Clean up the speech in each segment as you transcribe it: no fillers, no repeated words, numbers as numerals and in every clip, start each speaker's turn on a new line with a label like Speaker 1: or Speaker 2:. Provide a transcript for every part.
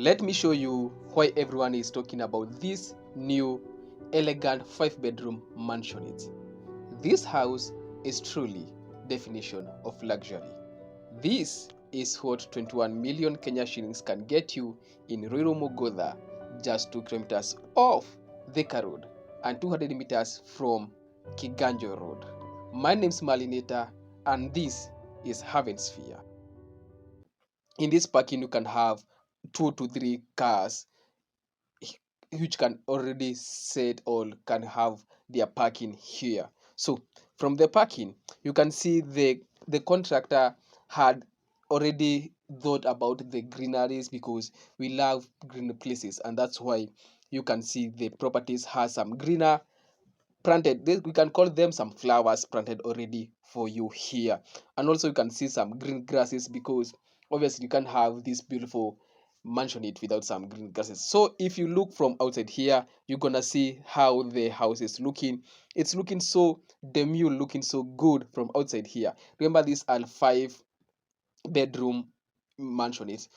Speaker 1: Let me show you why everyone is talking about this new elegant 5-bedroom mansionette. This house is truly definition of luxury. This is what 21 million Kenya shillings can get you in Ruiru Mugutha, just 2 kilometers off Thika Road and 200 meters from Kiganjo Road. My name is Mansionatte and this is Haven Sphere. In this parking you can have 2 to 3 cars which can already set or can have their parking here. So from the parking you can see the contractor had already thought about the greeneries because we love green places, and that's why you can see the properties has some greener planted. We can call them some flowers planted already for you here, and also you can see some green grasses because obviously you can't have this beautiful mansionette without some green grasses. So if you look from outside here, you're gonna see how the house is looking. It's looking so demure, looking so good from outside here. Remember, these are 5-bedroom mansionette.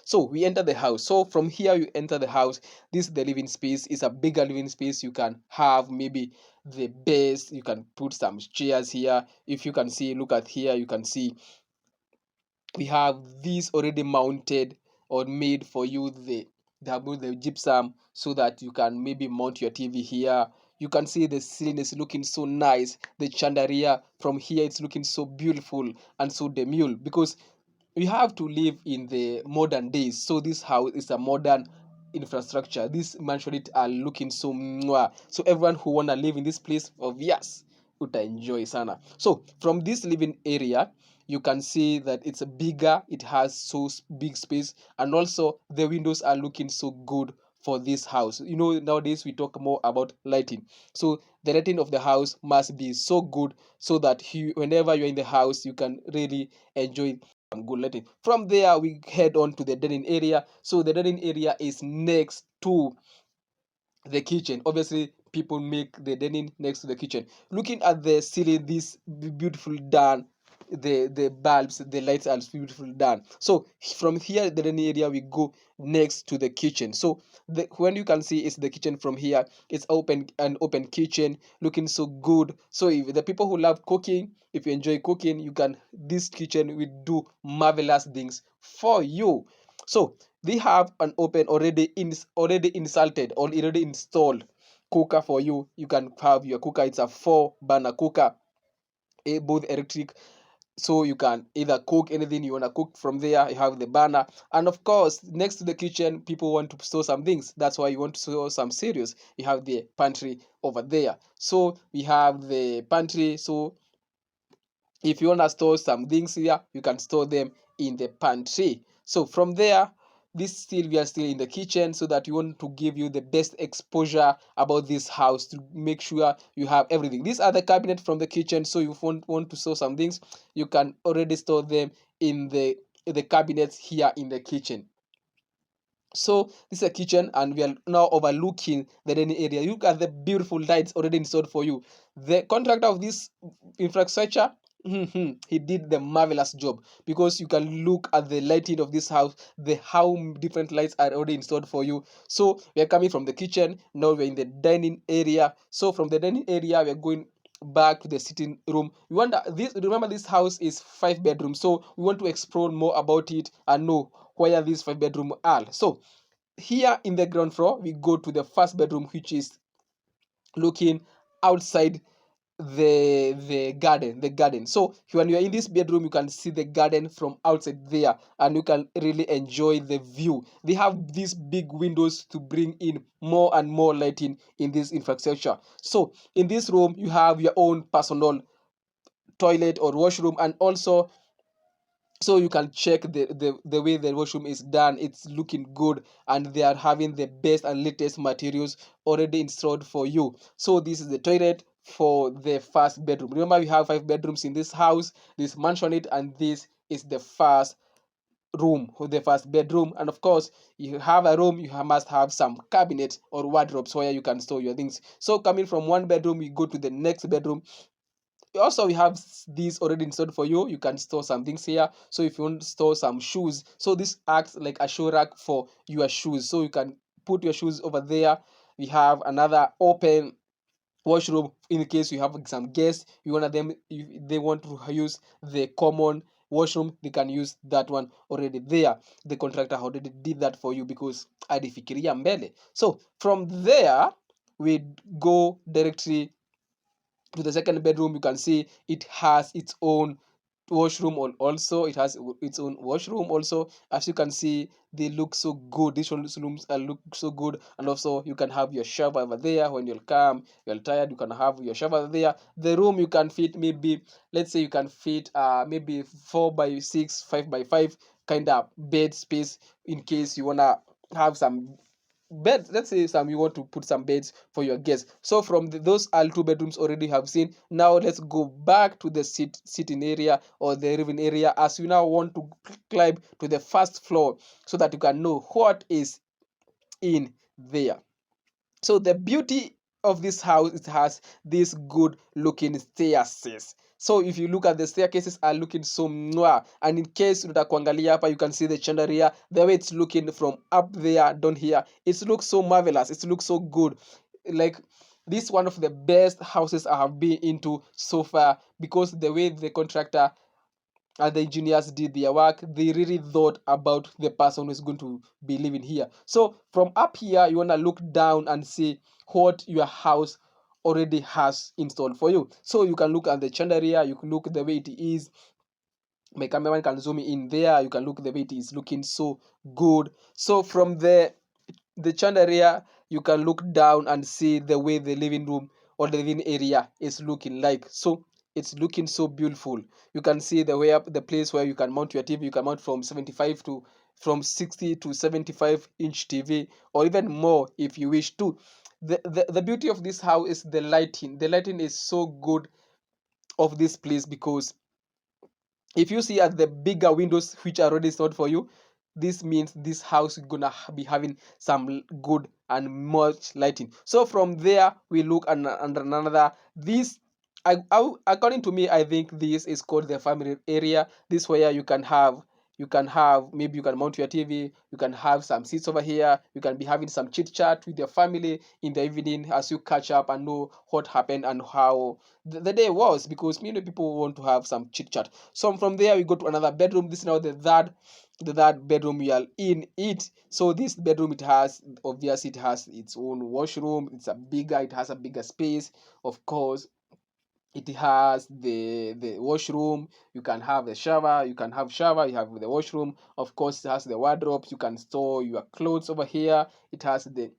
Speaker 1: So we enter the house. So from here you enter the house. This is the living space. It's a bigger living space. You can have maybe the best. You can put some chairs here. If you can see, look at here, you can see we have this already mounted or made for you. They have moved the gypsum so that you can maybe mount your TV here. You can see the ceiling is looking so nice. The chandelier from here, it's looking so beautiful and so demure because we have to live in the modern days. So this house is a modern infrastructure. These mansions are looking so mwah. So everyone who wanna live in this place of years uta enjoy sana. So from this living area you can see that it's a bigger, it has so big space, and also the windows are looking so good for this house. You know, nowadays we talk more about lighting, so the lighting of the house must be so good so that whenever you're in the house you can really enjoy good lighting. From there we head on to the dining area. So the dining area is next to the kitchen. Obviously people make the dining next to the kitchen. Looking at the ceiling, this beautiful done, the bulbs, the lights are beautiful done. So from here the dining area we go next to the kitchen. So when you can see is the kitchen from here, it's an open kitchen looking so good. So if the people who love cooking, if you enjoy cooking, you can, this kitchen will do marvelous things for you. So they have an open already inserted or already installed cooker for you. You can have your cooker. It's a 4-burner cooker, both electric, so you can either cook anything you want to cook. From there you have the burner, and of course next to the kitchen people want to store some things. That's why you want to store some cereals. You have the pantry over there. So we have the pantry, so if you want to store some things here you can store them in the pantry. So from there, we are still in the kitchen, so that we want to give you the best exposure about this house to make sure you have everything. These are the cabinet from the kitchen, so you want to store some things, you can already store them in the cabinets here in the kitchen. So this is a kitchen and we are now overlooking the dining area. Look at the beautiful lights already installed for you. The contractor of this infrastructure, he did the marvelous job, because you can look at the lighting of this house, how different lights are already installed for you. So we are coming from the kitchen, now we're in the dining area. So from the dining area we are going back to the sitting room. Remember this house is 5 bedrooms, so we want to explore more about it and know where these 5 bedroom are. So here in the ground floor we go to the first bedroom, which is looking outside the garden. So when you are in this bedroom you can see the garden from outside there, and you can really enjoy the view. They have these big windows to bring in more and more lighting in this infrastructure. So in this room you have your own personal toilet or washroom, and also so you can check the way the washroom is done. It's looking good, and they are having the best and latest materials already installed for you. So this is the toilet for the first bedroom. Remember we have 5 bedrooms in this house, this mansionette, and this is the first room or the first bedroom. And of course you have a room, must have some cabinets or wardrobes where you can store your things. So coming from one bedroom we go to the next bedroom. Also, we have this already installed for you. You can store some things here. So if you want to store some shoes, so this acts like a shoe rack for your shoes, so you can put your shoes over there. We have another open washroom in case you have some guests, you want them, if they want to use the common washroom, they can use that one already there. The contractor already did that for you because alifikiria mbele. So from there we go directly to the second bedroom. You can see it has its own washroom, also it has its own washroom also. As you can see, they look so good. These rooms look so good. And also you can have your shower over there. When you'll come, you're tired, you can have your shower there. The room you can fit, maybe let's say you can fit maybe 4x6, 5x5 kind of bed space, in case you wanna have some bed. Let's say some, you want to put some beds for your guests. So from those all two bedrooms already have seen. Now let's go back to the sitting area or the living area, as you now want to climb to the first floor so that you can know what is in there. So the beauty of this house, it has these good looking staircases. So if you look at the staircases are looking so mwah. And in case utakuangalia hapa, you can see the chandelier, the way it's looking from up there down here, it looks so marvelous, it looks so good. Like, this is one of the best houses I have been into so far, because the way the contractor and the engineers did their work, they really thought about the person who's going to be living here. So from up here, you want to look down and see what your house already has installed for you. So you can look at the chandelier, you can look the way it is. My cameraman can zoom in there. You can look the way it is looking so good. So from the chandelier, you can look down and see the way the living room or the living area is looking like. So it's looking so beautiful. You can see the way up, the place where you can mount your TV. You can mount from 75 to from 60 to 75-inch TV, or even more if you wish to. The beauty of this house is the lighting. The lighting is so good of this place, because if you see at the bigger windows which are already stored for you, this means this house is gonna be having some good and much lighting. So from there we look under another. This, according to me, I think this is called the family area. This where you can have maybe you can mount your TV, you can have some seats over here, you can be having some chit chat with your family in the evening as you catch up and know what happened and how the day was, because many people want to have some chit chat. So from there we go to another bedroom. This is now the third bedroom we are in it. So this bedroom, it has, obviously it has its own washroom. It has a bigger space, of course. It has the washroom. You can have the shower, you have the washroom, of course. It has the wardrobes, you can store your clothes over here. It has the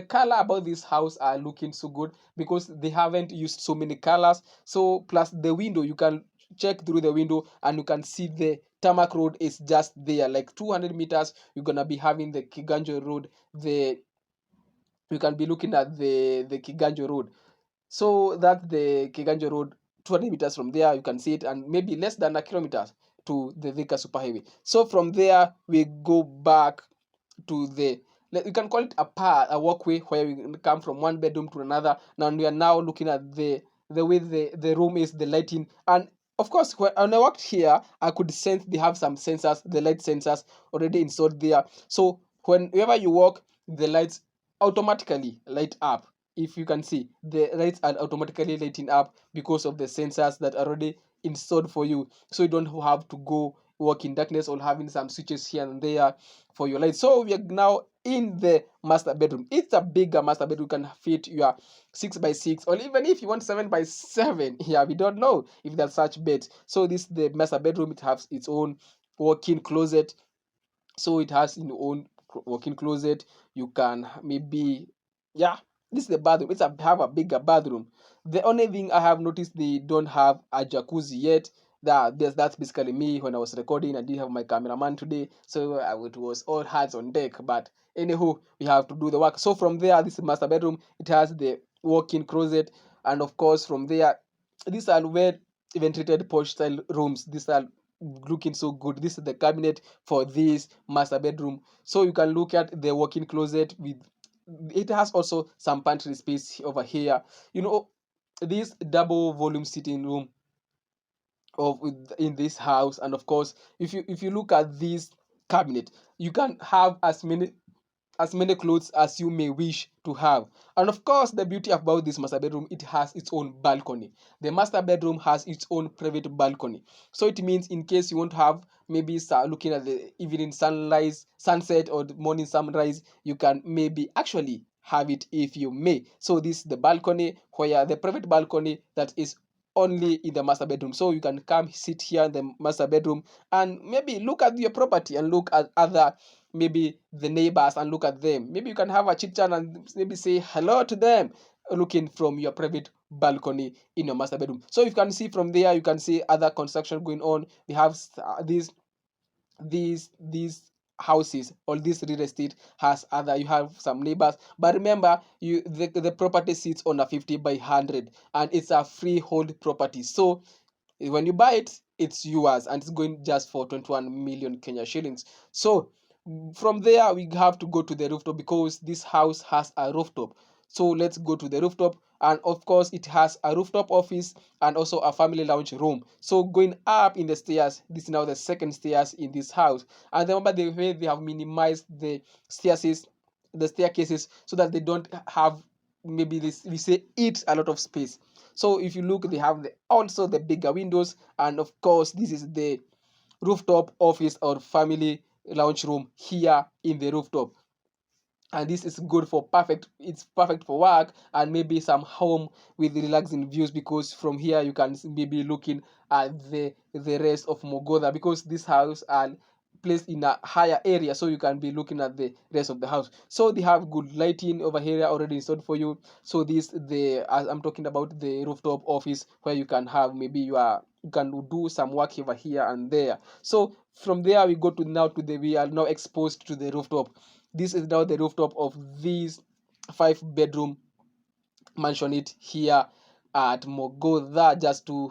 Speaker 1: color about this house are looking so good, because they haven't used so many colors. So plus the window, you can check through the window and you can see the tarmac road is just there, like 200 meters you're gonna be having the Kiganjo road. The You can be looking at the Kiganjo road. So that's the Kiganjo road. 200 meters from there you can see it, and maybe less than a kilometer to the Thika superhighway. So from there we go back to you can call it a path, a walkway, where we come from one bedroom to another. Now we are now looking at the way the room is, the lighting. And of course, when I walked here, I could sense they have some sensors, the light sensors already installed there. So whenever you walk, the lights automatically light up. If you can see, the lights are automatically lighting up because of the sensors that are already installed for you. So you don't have to go walk in darkness or having some switches here and there for your light. So we are now in the master bedroom. It's a bigger master bedroom. You can fit your 6x6, or even if you want 7x7. Yeah, we don't know if there's such beds. So this is the master bedroom. It has its own walk-in closet. So it has its own walk-in closet. You can maybe, yeah, this is the bathroom. Have a bigger bathroom. The only thing I have noticed, they don't have a jacuzzi yet. That's basically me. When I was recording, I didn't have my cameraman today, so it was all hands on deck. But anywho, we have to do the work. So from there, this is master bedroom. It has the walk-in closet, and of course from there, these are well ventilated porch style rooms. These are looking so good. This is the cabinet for this master bedroom. So you can look at the walk-in closet with, it has also some pantry space over here. this double volume sitting room of in this house. And of course, if you look at this cabinet, you can have as many clothes as you may wish to have. And of course, the beauty about this master bedroom, it has its own balcony. The master bedroom has its own private balcony. So it means in case you want to have maybe looking at the evening sunset or the morning sunrise, you can maybe actually have it if you may. So this is the balcony, where the private balcony that is only in the master bedroom. So you can come sit here in the master bedroom and maybe look at your property and look at other, maybe the neighbors, and look at them. Maybe you can have a chit chat and maybe say hello to them, looking from your private balcony in your master bedroom. So you can see from there, you can see other construction going on. We have these houses, or this real estate has other, you have some neighbors, but remember, the property sits on a 50 by 100, and it's a freehold property. So when you buy it, it's yours, and it's going just for 21 million Kenya shillings. So from there, we have to go to the rooftop, because this house has a rooftop. So let's go to the rooftop. And of course, it has a rooftop office and also a family lounge room. So going up in the stairs, this is now the second stairs in this house. And remember, the way they have minimized the staircases, so that they don't have, maybe this, we say, eat a lot of space. So if you look, they have also the bigger windows, and of course, this is the rooftop office or family lounge room here in the rooftop. And this is good for it's perfect for work and maybe some home with relaxing views, because from here you can maybe looking at the rest of Mugutha, because this house are placed in a higher area, so you can be looking at the rest of the house. So they have good lighting over here already installed for you. So this, as I'm talking about, the rooftop office, where you can have, maybe you can do some work over here and there. So from there, we go to now to we are now exposed to the rooftop. This is now the rooftop of this 5-bedroom mansionette here at Mugutha, just 2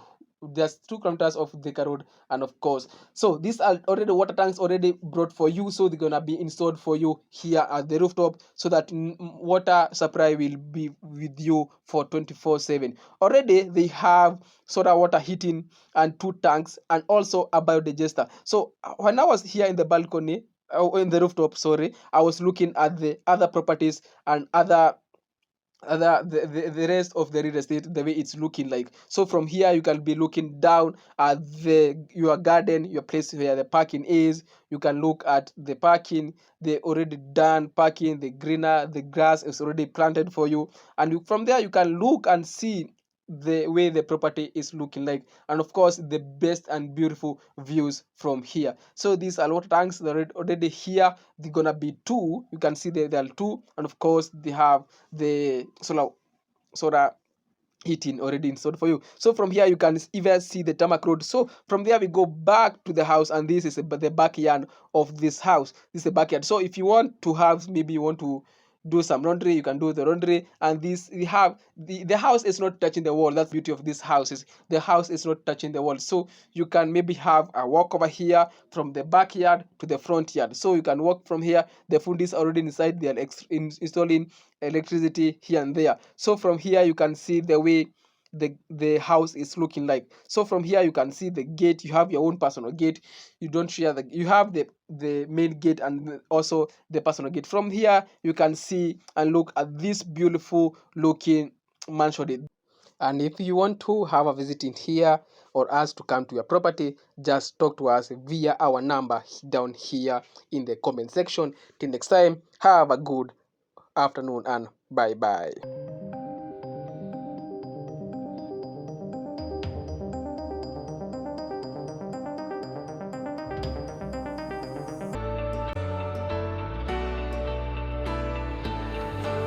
Speaker 1: kilometers off Thika Road. And of course, so these are already water tanks already brought for you, so they're gonna be installed for you here at the rooftop, so that water supply will be with you for 24/7. Already they have soda water heating and 2 tanks, and also a biodigester. So when I was here in the balcony, in the rooftop, sorry, I was looking at the other properties and the rest of the real estate, the way it's looking like. So from here, you can be looking down at your garden, your place where the parking is. You can look at the parking, the already done parking, the grass is already planted for you. And from there, you can look and see the way the property is looking like, and of course, the best and beautiful views from here. So these are water tanks that are already here. They're gonna be 2. You can see there are 2, and of course, they have the solar heating already installed for you. So from here, you can even see the tarmac road. So from there, we go back to the house, and this is the backyard of this house. This is the backyard. So if you want to have, maybe you want to do some laundry, you can do the laundry. And this, we have the house is not touching the wall. That's the beauty of this house, is the house is not touching the wall. So you can maybe have a walk over here from the backyard to the front yard. So you can walk from here. The food is already inside. They are installing electricity here and there. So from here, you can see the way the house is looking like. So from here, you can see the gate. You have your own personal gate. You don't share you have the main gate and also the personal gate. From here, you can see and look at this beautiful looking mansion. And if you want to have a visit in here, or us to come to your property, just talk to us via our number down here in the comment section. Till next time, have a good afternoon and bye bye.